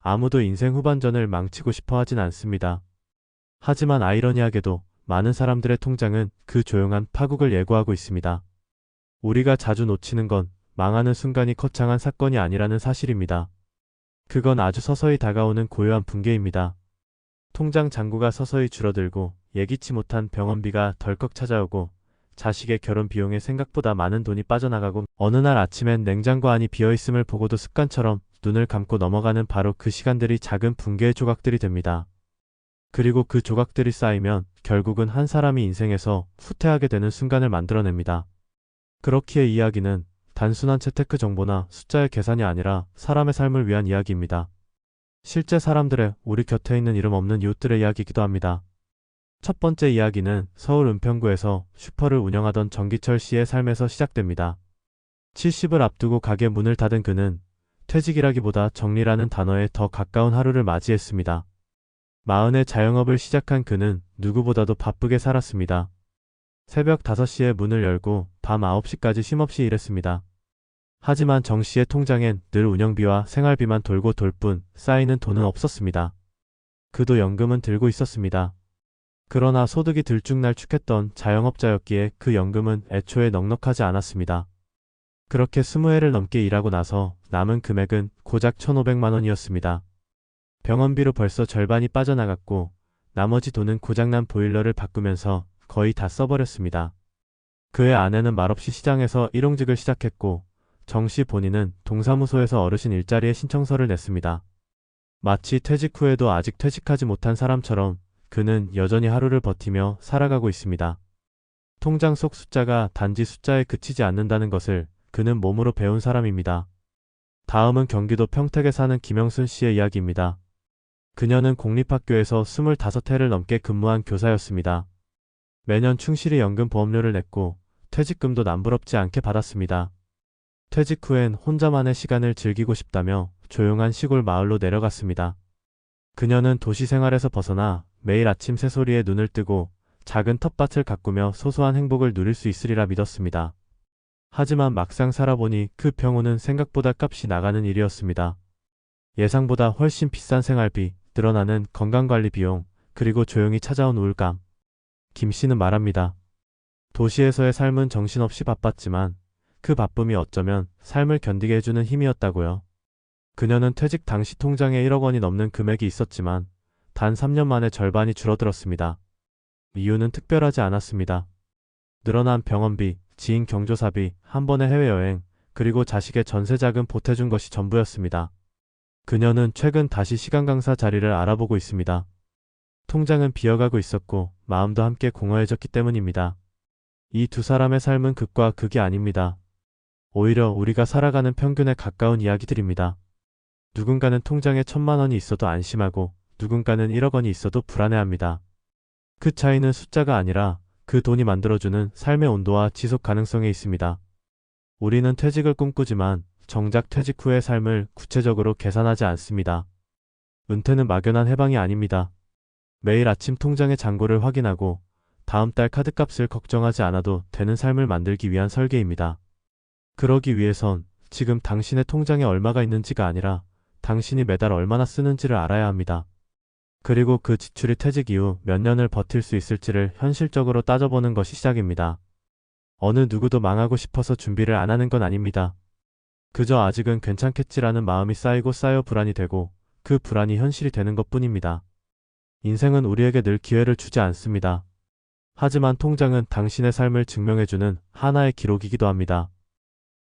아무도 인생 후반전을 망치고 싶어 하진 않습니다. 하지만 아이러니하게도 많은 사람들의 통장은 그 조용한 파국을 예고하고 있습니다. 우리가 자주 놓치는 건 망하는 순간이 거창한 사건이 아니라는 사실입니다. 그건 아주 서서히 다가오는 고요한 붕괴입니다. 통장 잔고가 서서히 줄어들고 예기치 못한 병원비가 덜컥 찾아오고 자식의 결혼 비용에 생각보다 많은 돈이 빠져나가고 어느 날 아침엔 냉장고 안이 비어있음을 보고도 습관처럼 눈을 감고 넘어가는 바로 그 시간들이 작은 붕괴의 조각들이 됩니다. 그리고 그 조각들이 쌓이면 결국은 한 사람이 인생에서 후퇴하게 되는 순간을 만들어냅니다. 그렇기에 이 이야기는 단순한 재테크 정보나 숫자의 계산이 아니라 사람의 삶을 위한 이야기입니다. 실제 사람들의 우리 곁에 있는 이름 없는 이웃들의 이야기이기도 합니다. 첫 번째 이야기는 서울 은평구에서 슈퍼를 운영하던 정기철 씨의 삶에서 시작됩니다. 70을 앞두고 가게 문을 닫은 그는 퇴직이라기보다 정리라는 단어에 더 가까운 하루를 맞이했습니다. 40에 자영업을 시작한 그는 누구보다도 바쁘게 살았습니다. 새벽 5시에 문을 열고 밤 9시까지 쉼없이 일했습니다. 하지만 정 씨의 통장엔 늘 운영비와 생활비만 돌고 돌 뿐 쌓이는 돈은 없었습니다. 그도 연금은 들고 있었습니다. 그러나 소득이 들쭉날쭉했던 자영업자였기에 그 연금은 애초에 넉넉하지 않았습니다. 그렇게 20해를 넘게 일하고 나서 남은 금액은 고작 1,500만 원이었습니다. 병원비로 벌써 절반이 빠져나갔고 나머지 돈은 고장난 보일러를 바꾸면서 거의 다 써버렸습니다. 그의 아내는 말없이 시장에서 일용직을 시작했고 정 씨 본인은 동사무소에서 어르신 일자리에 신청서를 냈습니다. 마치 퇴직 후에도 아직 퇴직하지 못한 사람처럼 그는 여전히 하루를 버티며 살아가고 있습니다. 통장 속 숫자가 단지 숫자에 그치지 않는다는 것을 그는 몸으로 배운 사람입니다. 다음은 경기도 평택에 사는 김영순 씨의 이야기입니다. 그녀는 공립학교에서 25해를 넘게 근무한 교사였습니다. 매년 충실히 연금보험료를 냈고 퇴직금도 남부럽지 않게 받았습니다. 퇴직 후엔 혼자만의 시간을 즐기고 싶다며 조용한 시골 마을로 내려갔습니다. 그녀는 도시 생활에서 벗어나 매일 아침 새소리에 눈을 뜨고 작은 텃밭을 가꾸며 소소한 행복을 누릴 수 있으리라 믿었습니다. 하지만 막상 살아보니 그 병원은 생각보다 값이 나가는 일이었습니다. 예상보다 훨씬 비싼 생활비, 늘어나는 건강관리 비용, 그리고 조용히 찾아온 우울감. 김 씨는 말합니다. 도시에서의 삶은 정신없이 바빴지만 그 바쁨이 어쩌면 삶을 견디게 해주는 힘이었다고요. 그녀는 퇴직 당시 통장에 1억 원이 넘는 금액이 있었지만 단 3년 만에 절반이 줄어들었습니다. 이유는 특별하지 않았습니다. 늘어난 병원비, 지인 경조사비, 한 번의 해외여행, 그리고 자식의 전세자금 보태준 것이 전부였습니다. 그녀는 최근 다시 시간 강사 자리를 알아보고 있습니다. 통장은 비어가고 있었고 마음도 함께 공허해졌기 때문입니다. 이 두 사람의 삶은 극과 극이 아닙니다. 오히려 우리가 살아가는 평균에 가까운 이야기들입니다. 누군가는 통장에 1,000만 원이 있어도 안심하고 누군가는 1억 원이 있어도 불안해합니다. 그 차이는 숫자가 아니라 그 돈이 만들어주는 삶의 온도와 지속 가능성에 있습니다. 우리는 퇴직을 꿈꾸지만 정작 퇴직 후의 삶을 구체적으로 계산하지 않습니다. 은퇴는 막연한 해방이 아닙니다. 매일 아침 통장의 잔고를 확인하고 다음 달 카드값을 걱정하지 않아도 되는 삶을 만들기 위한 설계입니다. 그러기 위해선 지금 당신의 통장에 얼마가 있는지가 아니라 당신이 매달 얼마나 쓰는지를 알아야 합니다. 그리고 그 지출이 퇴직 이후 몇 년을 버틸 수 있을지를 현실적으로 따져보는 것이 시작입니다. 어느 누구도 망하고 싶어서 준비를 안 하는 건 아닙니다. 그저 아직은 괜찮겠지라는 마음이 쌓이고 쌓여 불안이 되고 그 불안이 현실이 되는 것뿐입니다. 인생은 우리에게 늘 기회를 주지 않습니다. 하지만 통장은 당신의 삶을 증명해주는 하나의 기록이기도 합니다.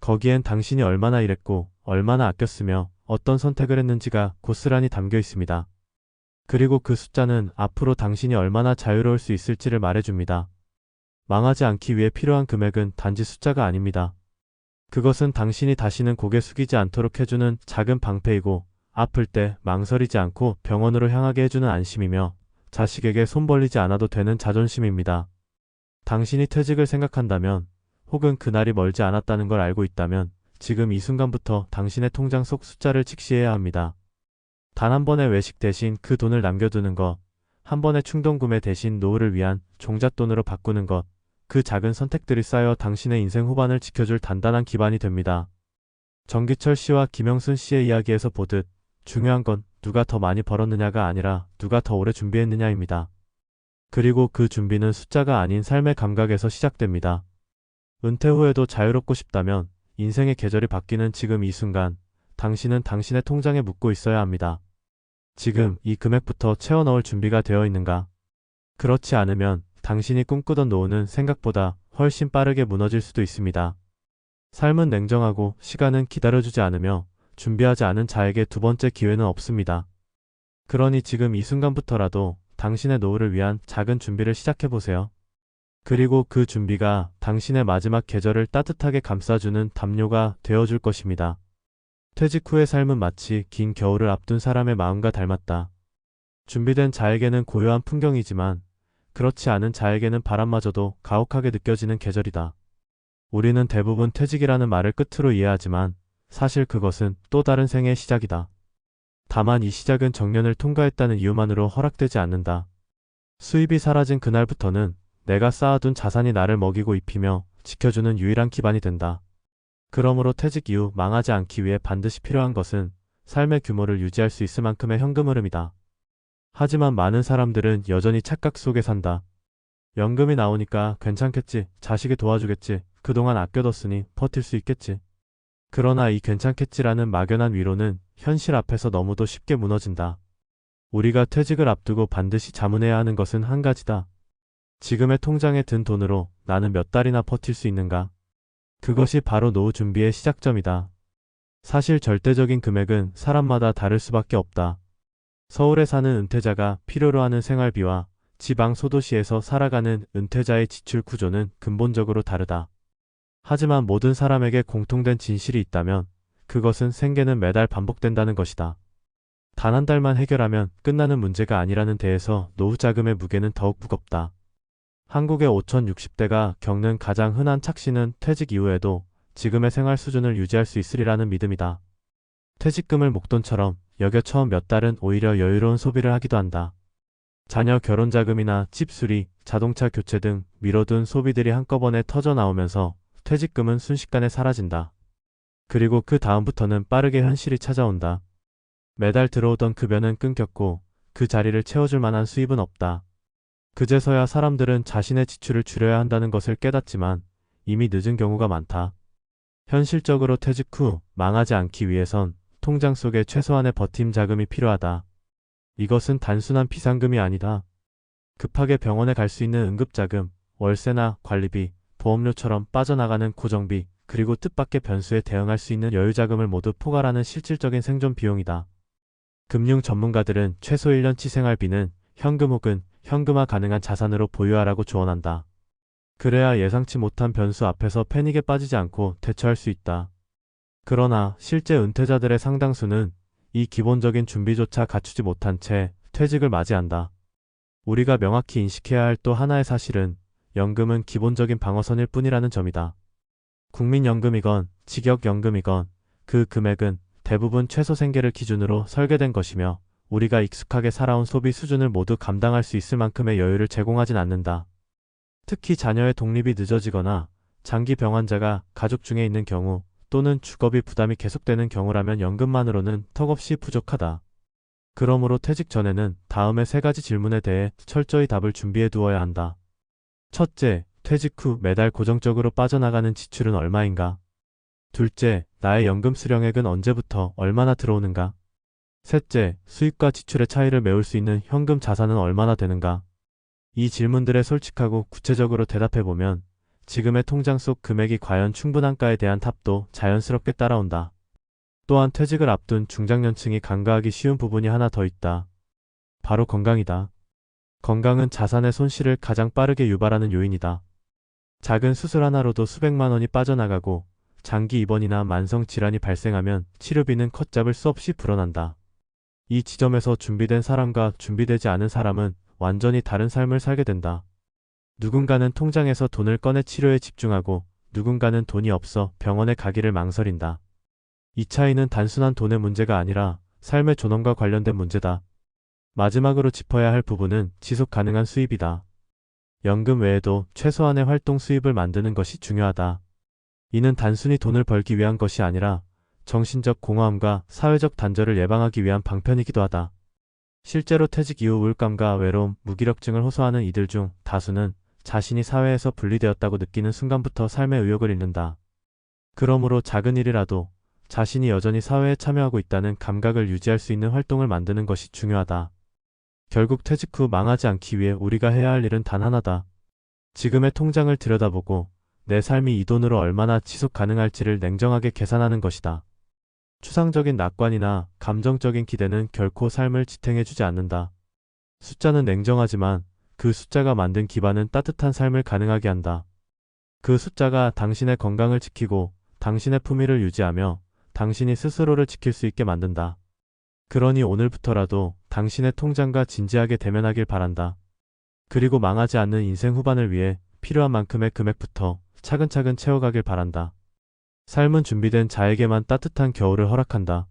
거기엔 당신이 얼마나 일했고 얼마나 아꼈으며 어떤 선택을 했는지가 고스란히 담겨 있습니다. 그리고 그 숫자는 앞으로 당신이 얼마나 자유로울 수 있을지를 말해줍니다. 망하지 않기 위해 필요한 금액은 단지 숫자가 아닙니다. 그것은 당신이 다시는 고개 숙이지 않도록 해주는 작은 방패이고 아플 때 망설이지 않고 병원으로 향하게 해주는 안심이며 자식에게 손 벌리지 않아도 되는 자존심입니다. 당신이 퇴직을 생각한다면 혹은 그날이 멀지 않았다는 걸 알고 있다면 지금 이 순간부터 당신의 통장 속 숫자를 직시해야 합니다. 단 한 번의 외식 대신 그 돈을 남겨두는 것, 한 번의 충동구매 대신 노후를 위한 종잣돈으로 바꾸는 것, 그 작은 선택들이 쌓여 당신의 인생 후반을 지켜줄 단단한 기반이 됩니다. 정기철 씨와 김영순 씨의 이야기에서 보듯 중요한 건 누가 더 많이 벌었느냐가 아니라 누가 더 오래 준비했느냐입니다. 그리고 그 준비는 숫자가 아닌 삶의 감각에서 시작됩니다. 은퇴 후에도 자유롭고 싶다면 인생의 계절이 바뀌는 지금 이 순간, 당신은 당신의 통장에 묻고 있어야 합니다. 지금 이 금액부터 채워 넣을 준비가 되어 있는가? 그렇지 않으면 당신이 꿈꾸던 노후는 생각보다 훨씬 빠르게 무너질 수도 있습니다. 삶은 냉정하고 시간은 기다려주지 않으며 준비하지 않은 자에게 두 번째 기회는 없습니다. 그러니 지금 이 순간부터라도 당신의 노후를 위한 작은 준비를 시작해보세요. 그리고 그 준비가 당신의 마지막 계절을 따뜻하게 감싸주는 담요가 되어줄 것입니다. 퇴직 후의 삶은 마치 긴 겨울을 앞둔 사람의 마음과 닮았다. 준비된 자에게는 고요한 풍경이지만 그렇지 않은 자에게는 바람마저도 가혹하게 느껴지는 계절이다. 우리는 대부분 퇴직이라는 말을 끝으로 이해하지만 사실 그것은 또 다른 생의 시작이다. 다만 이 시작은 정년을 통과했다는 이유만으로 허락되지 않는다. 수입이 사라진 그날부터는 내가 쌓아둔 자산이 나를 먹이고 입히며 지켜주는 유일한 기반이 된다. 그러므로 퇴직 이후 망하지 않기 위해 반드시 필요한 것은 삶의 규모를 유지할 수 있을 만큼의 현금 흐름이다. 하지만 많은 사람들은 여전히 착각 속에 산다. 연금이 나오니까 괜찮겠지, 자식이 도와주겠지, 그동안 아껴뒀으니 버틸 수 있겠지. 그러나 이 괜찮겠지라는 막연한 위로는 현실 앞에서 너무도 쉽게 무너진다. 우리가 퇴직을 앞두고 반드시 자문해야 하는 것은 한 가지다. 지금의 통장에 든 돈으로 나는 몇 달이나 버틸 수 있는가? 그것이 바로 노후 준비의 시작점이다. 사실 절대적인 금액은 사람마다 다를 수밖에 없다. 서울에 사는 은퇴자가 필요로 하는 생활비와 지방 소도시에서 살아가는 은퇴자의 지출 구조는 근본적으로 다르다. 하지만 모든 사람에게 공통된 진실이 있다면 그것은 생계는 매달 반복된다는 것이다. 단 한 달만 해결하면 끝나는 문제가 아니라는 데에서 노후 자금의 무게는 더욱 무겁다. 한국의 5060대가 겪는 가장 흔한 착시는 퇴직 이후에도 지금의 생활 수준을 유지할 수 있으리라는 믿음이다. 퇴직금을 목돈처럼 여겨 처음 몇 달은 오히려 여유로운 소비를 하기도 한다. 자녀 결혼 자금이나 집 수리, 자동차 교체 등 미뤄둔 소비들이 한꺼번에 터져 나오면서 퇴직금은 순식간에 사라진다. 그리고 그 다음부터는 빠르게 현실이 찾아온다. 매달 들어오던 급여는 끊겼고 그 자리를 채워줄 만한 수입은 없다. 그제서야 사람들은 자신의 지출을 줄여야 한다는 것을 깨닫지만 이미 늦은 경우가 많다. 현실적으로 퇴직 후 망하지 않기 위해선 통장 속에 최소한의 버팀 자금이 필요하다. 이것은 단순한 비상금이 아니다. 급하게 병원에 갈 수 있는 응급자금, 월세나 관리비, 보험료처럼 빠져나가는 고정비, 그리고 뜻밖의 변수에 대응할 수 있는 여유자금을 모두 포괄하는 실질적인 생존 비용이다. 금융 전문가들은 최소 1년치 생활비는 현금 혹은 현금화 가능한 자산으로 보유하라고 조언한다. 그래야 예상치 못한 변수 앞에서 패닉에 빠지지 않고 대처할 수 있다. 그러나 실제 은퇴자들의 상당수는 이 기본적인 준비조차 갖추지 못한 채 퇴직을 맞이한다. 우리가 명확히 인식해야 할 또 하나의 사실은 연금은 기본적인 방어선일 뿐이라는 점이다. 국민연금이건 직역연금이건 그 금액은 대부분 최소 생계를 기준으로 설계된 것이며 우리가 익숙하게 살아온 소비 수준을 모두 감당할 수 있을 만큼의 여유를 제공하진 않는다. 특히 자녀의 독립이 늦어지거나 장기 병환자가 가족 중에 있는 경우 또는 주거비 부담이 계속되는 경우라면 연금만으로는 턱없이 부족하다. 그러므로 퇴직 전에는 다음의 세 가지 질문에 대해 철저히 답을 준비해 두어야 한다. 첫째, 퇴직 후 매달 고정적으로 빠져나가는 지출은 얼마인가? 둘째, 나의 연금 수령액은 언제부터 얼마나 들어오는가? 셋째, 수입과 지출의 차이를 메울 수 있는 현금 자산은 얼마나 되는가? 이 질문들에 솔직하고 구체적으로 대답해보면 지금의 통장 속 금액이 과연 충분한가에 대한 답도 자연스럽게 따라온다. 또한 퇴직을 앞둔 중장년층이 간과하기 쉬운 부분이 하나 더 있다. 바로 건강이다. 건강은 자산의 손실을 가장 빠르게 유발하는 요인이다. 작은 수술 하나로도 수백만 원이 빠져나가고 장기 입원이나 만성 질환이 발생하면 치료비는 컷잡을 수 없이 불어난다. 이 지점에서 준비된 사람과 준비되지 않은 사람은 완전히 다른 삶을 살게 된다. 누군가는 통장에서 돈을 꺼내 치료에 집중하고 누군가는 돈이 없어 병원에 가기를 망설인다. 이 차이는 단순한 돈의 문제가 아니라 삶의 존엄과 관련된 문제다. 마지막으로 짚어야 할 부분은 지속 가능한 수입이다. 연금 외에도 최소한의 활동 수입을 만드는 것이 중요하다. 이는 단순히 돈을 벌기 위한 것이 아니라 정신적 공허함과 사회적 단절을 예방하기 위한 방편이기도 하다. 실제로 퇴직 이후 우울감과 외로움, 무기력증을 호소하는 이들 중 다수는 자신이 사회에서 분리되었다고 느끼는 순간부터 삶의 의욕을 잃는다. 그러므로 작은 일이라도 자신이 여전히 사회에 참여하고 있다는 감각을 유지할 수 있는 활동을 만드는 것이 중요하다. 결국 퇴직 후 망하지 않기 위해 우리가 해야 할 일은 단 하나다. 지금의 통장을 들여다보고 내 삶이 이 돈으로 얼마나 지속 가능할지를 냉정하게 계산하는 것이다. 추상적인 낙관이나 감정적인 기대는 결코 삶을 지탱해주지 않는다. 숫자는 냉정하지만 그 숫자가 만든 기반은 따뜻한 삶을 가능하게 한다. 그 숫자가 당신의 건강을 지키고 당신의 품위를 유지하며 당신이 스스로를 지킬 수 있게 만든다. 그러니 오늘부터라도 당신의 통장과 진지하게 대면하길 바란다. 그리고 망하지 않는 인생 후반을 위해 필요한 만큼의 금액부터 차근차근 채워가길 바란다. 삶은 준비된 자에게만 따뜻한 겨울을 허락한다.